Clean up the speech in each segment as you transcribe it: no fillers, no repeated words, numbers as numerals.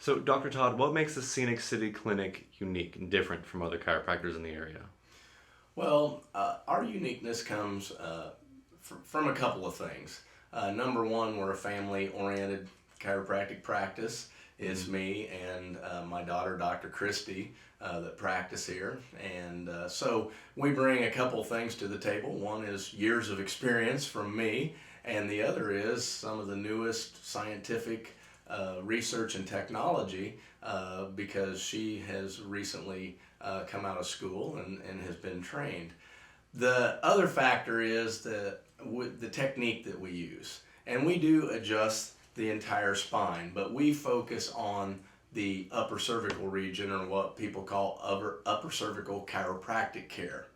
So, Dr. Todd, what makes the Scenic City Clinic unique and different from other chiropractors in the area? Well, our uniqueness comes from a couple of things. Number one, we're a family-oriented chiropractic practice. It's Mm-hmm. me and my daughter, Dr. Christy, that practice here. And so we bring a couple things to the table. One is years of experience from me, and the other is some of the newest scientific research and technology because she has recently come out of school and has been trained. The other factor is the technique that we use. And we do adjust the entire spine, but we focus on the upper cervical region, or what people call upper cervical chiropractic care.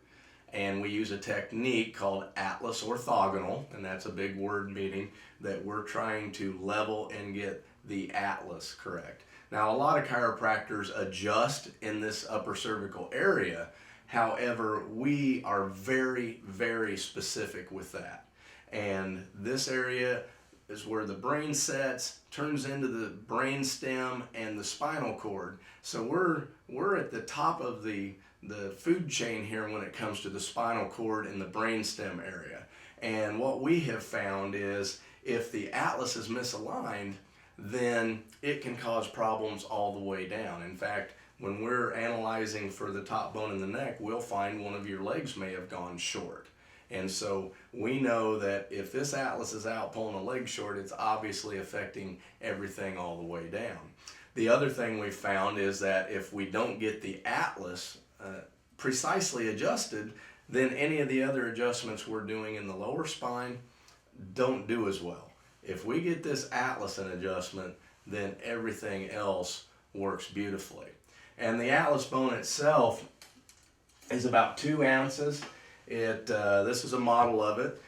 And we use a technique called Atlas orthogonal, and that's a big word meaning that we're trying to level and get the atlas correct. Now, a lot of chiropractors adjust in this upper cervical area. However, we are very, very specific with that. And this area is where the brain sets, turns into the brain stem and the spinal cord. So we're at the top of the food chain here when it comes to the spinal cord and the brain stem area. And what we have found is if the atlas is misaligned, then it can cause problems all the way down. In fact, when we're analyzing for the top bone in the neck, we'll find one of your legs may have gone short. And so we know that if this atlas is out pulling a leg short, it's obviously affecting everything all the way down. The other thing we found is that if we don't get the atlas precisely adjusted, then any of the other adjustments we're doing in the lower spine don't do as well. If we get this atlas in adjustment, then everything else works beautifully. And the atlas bone itself is about 2 ounces. This is a model of it.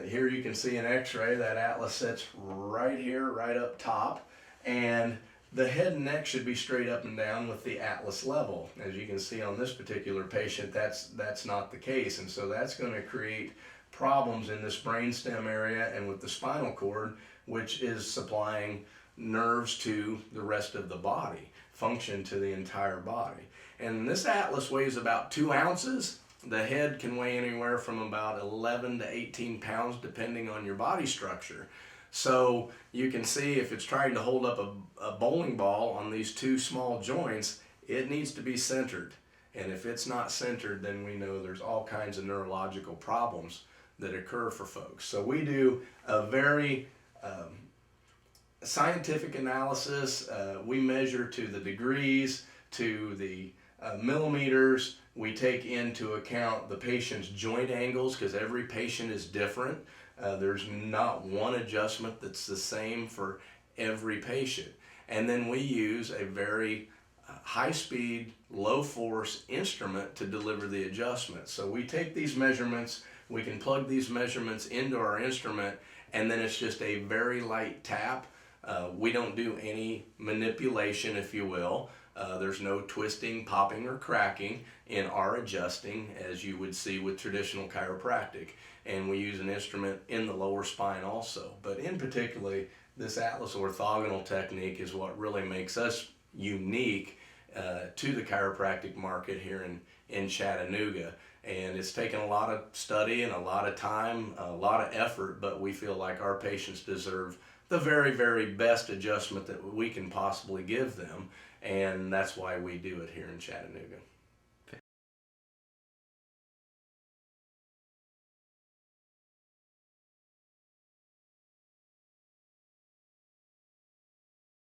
Here you can see an x-ray. That atlas sits right here, right up top. And the head and neck should be straight up and down with the atlas level. As you can see on this particular patient, that's not the case. And so that's going to create problems in this brainstem area and with the spinal cord, which is supplying nerves to the rest of the body, function to the entire body. And this atlas weighs about 2 ounces. The head can weigh anywhere from about 11 to 18 pounds depending on your body structure. So you can see if it's trying to hold up a bowling ball on these 2 small joints, it needs to be centered. And if it's not centered, then we know there's all kinds of neurological problems that occur for folks. So we do a very scientific analysis. We measure to the degrees, to the millimeters. We take into account the patient's joint angles because every patient is different. There's not one adjustment that's the same for every patient. And then we use a very high-speed, low-force instrument to deliver the adjustment. So we take these measurements, we can plug these measurements into our instrument, and then it's just a very light tap. We don't do any manipulation, if you will. There's no twisting, popping, or cracking in our adjusting as you would see with traditional chiropractic. And we use an instrument in the lower spine also. But in particular, this Atlas orthogonal technique is what really makes us unique to the chiropractic market here in Chattanooga. And it's taken a lot of study and a lot of time, a lot of effort, but we feel like our patients deserve the very, very best adjustment that we can possibly give them. And that's why we do it here in Chattanooga.